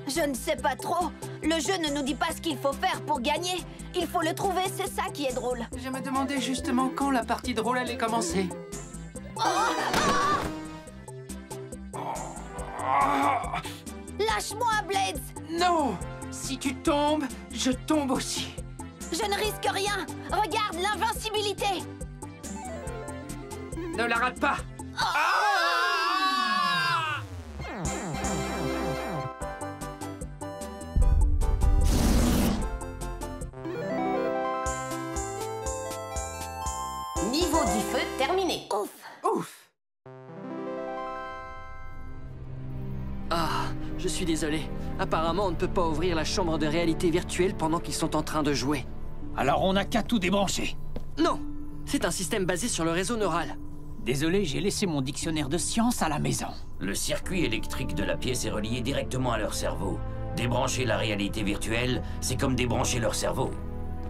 Je ne sais pas trop. Le jeu ne nous dit pas ce qu'il faut faire pour gagner. Il faut le trouver, c'est ça qui est drôle. Je me demandais justement quand la partie drôle allait commencer. Lâche-moi, Blades! Non! Si tu tombes, je tombe aussi. Je ne risque rien. Regarde l'invincibilité. Ne la rate pas. Niveau du feu terminé. Ouf. Ouf. Ah, je suis désolé. Apparemment, on ne peut pas ouvrir la chambre de réalité virtuelle pendant qu'ils sont en train de jouer. Alors on n'a qu'à tout débrancher. Non! C'est un système basé sur le réseau neural. Désolé, j'ai laissé mon dictionnaire de sciences à la maison. Le circuit électrique de la pièce est relié directement à leur cerveau. Débrancher la réalité virtuelle, c'est comme débrancher leur cerveau.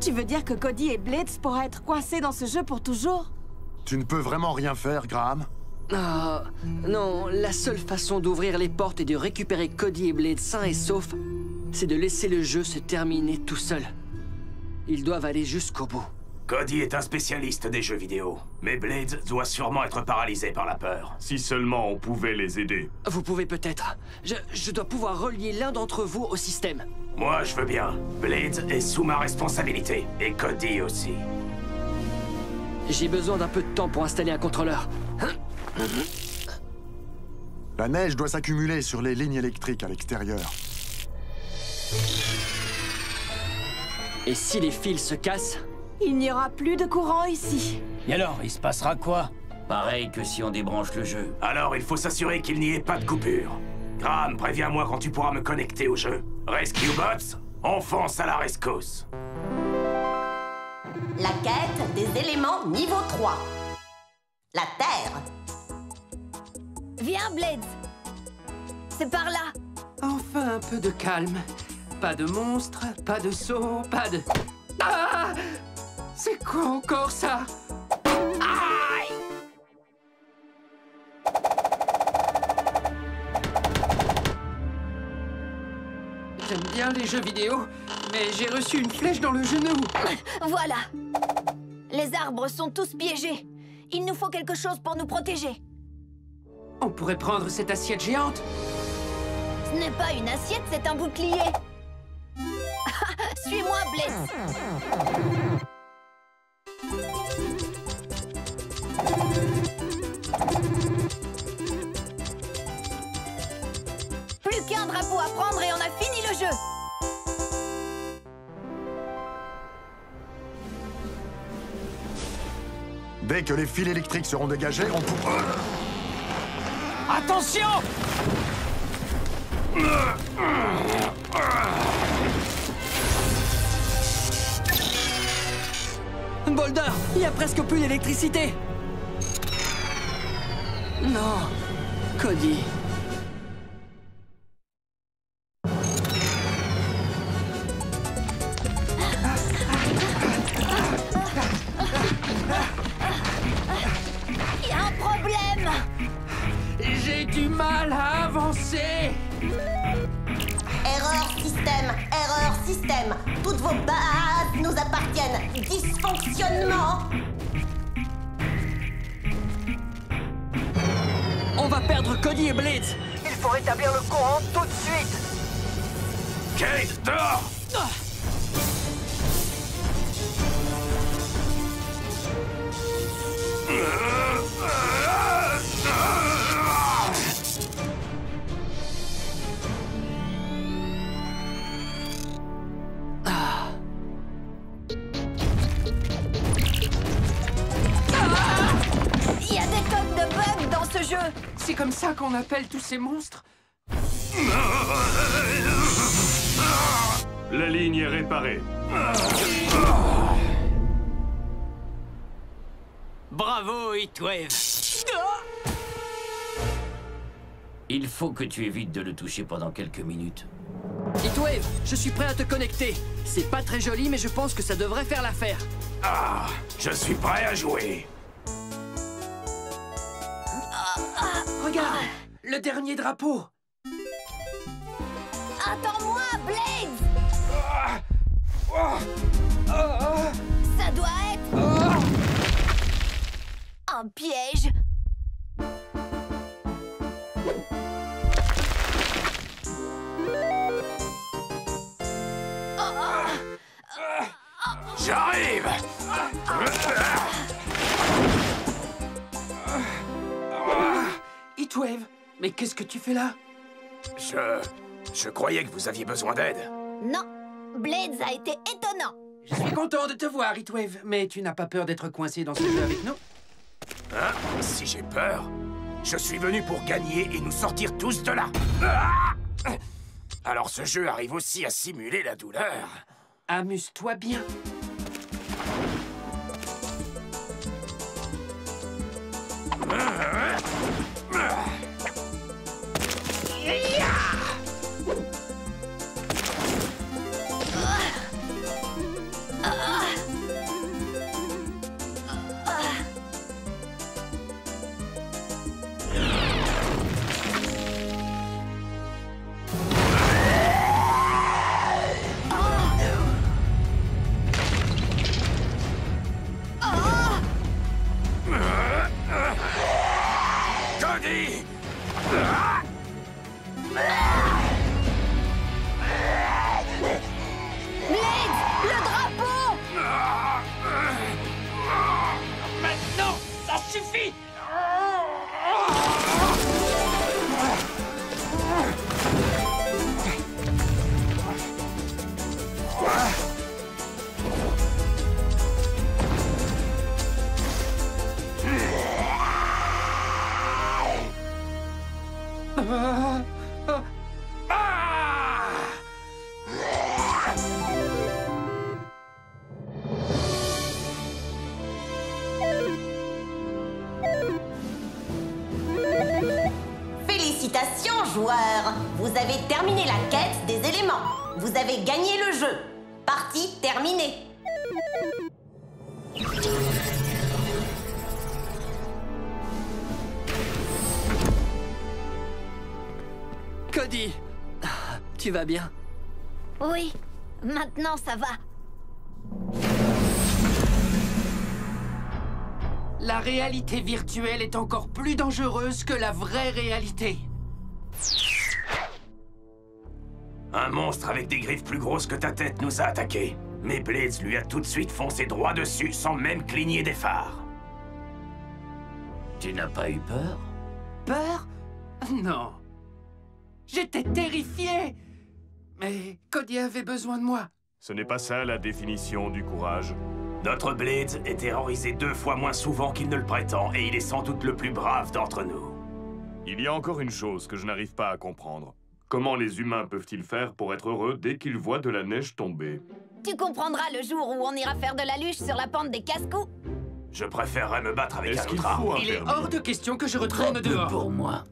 Tu veux dire que Cody et Blades pourraient être coincés dans ce jeu pour toujours? Tu ne peux vraiment rien faire, Graham? Ah, non, la seule façon d'ouvrir les portes et de récupérer Cody et Blades sains et saufs, c'est de laisser le jeu se terminer tout seul. Ils doivent aller jusqu'au bout. Cody est un spécialiste des jeux vidéo, mais Blades doit sûrement être paralysé par la peur. Si seulement on pouvait les aider. Vous pouvez peut-être. Je dois pouvoir relier l'un d'entre vous au système. Moi, je veux bien. Blades est sous ma responsabilité, et Cody aussi. J'ai besoin d'un peu de temps pour installer un contrôleur. La neige doit s'accumuler sur les lignes électriques à l'extérieur. Et si les fils se cassent? Il n'y aura plus de courant ici. Et alors, il se passera quoi? Pareil que si on débranche le jeu. Alors, il faut s'assurer qu'il n'y ait pas de coupure. Graham, préviens-moi quand tu pourras me connecter au jeu. Rescue Bots, on fonce à la rescousse. La quête des éléments niveau 3. La Terre. Viens, Blades. C'est par là. Enfin un peu de calme. Pas de monstres, pas de sauts, pas de... Ah! C'est quoi encore ça? Aïe! J'aime bien les jeux vidéo, mais j'ai reçu une flèche dans le genou. Voilà. Les arbres sont tous piégés. Il nous faut quelque chose pour nous protéger. On pourrait prendre cette assiette géante. Ce n'est pas une assiette, c'est un bouclier. Suis-moi, Blades. Plus qu'un drapeau à prendre et on a fini le jeu. Dès que les fils électriques seront dégagés, on pourra... Attention! Boulder, il y a presque plus d'électricité. Non, Cody. Il y a un problème. J'ai du mal à avancer. Erreur système. Toutes vos bases nous appartiennent. Dysfonctionnement. On va perdre Cody et Blades. Il faut rétablir le courant tout de suite. Kate, dehors! Il y a des tonnes de bugs dans ce jeu. C'est comme ça qu'on appelle tous ces monstres? La ligne est réparée. Bravo, Heatwave. Il faut que tu évites de le toucher pendant quelques minutes. Heatwave, je suis prêt à te connecter. C'est pas très joli, mais je pense que ça devrait faire l'affaire. Ah, je suis prêt à jouer. Regarde, le dernier drapeau. Attends-moi, Blades! Ça doit être... un piège. J'arrive! Heatwave, mais qu'est-ce que tu fais là? Je croyais que vous aviez besoin d'aide. Non, Blades a été étonnant. Je suis content de te voir, Heatwave, mais tu n'as pas peur d'être coincé dans ce jeu avec nous? Hein? Si j'ai peur, je suis venu pour gagner et nous sortir tous de là. Ah! Alors ce jeu arrive aussi à simuler la douleur. Amuse-toi bien. Cody! Blades, le drapeau! Maintenant, ça suffit! Félicitations, joueurs! Vous avez terminé la quête des éléments. Vous avez gagné le jeu. Partie terminée. Cody, tu vas bien? Oui, maintenant ça va. La réalité virtuelle est encore plus dangereuse que la vraie réalité. Un monstre avec des griffes plus grosses que ta tête nous a attaqués. Mais Blades lui a tout de suite foncé droit dessus sans même cligner des phares. Tu n'as pas eu peur? Peur? Non. J'étais terrifié. Mais Cody avait besoin de moi. Ce n'est pas ça la définition du courage. Notre Blades est terrorisé 2 fois moins souvent qu'il ne le prétend, et il est sans doute le plus brave d'entre nous. Il y a encore une chose que je n'arrive pas à comprendre. Comment les humains peuvent-ils faire pour être heureux dès qu'ils voient de la neige tomber? Tu comprendras le jour où on ira faire de la luche sur la pente des casse-cou. Je préférerais me battre avec un autre arme. Il est hors de question que je retourne dehors. Pour moi.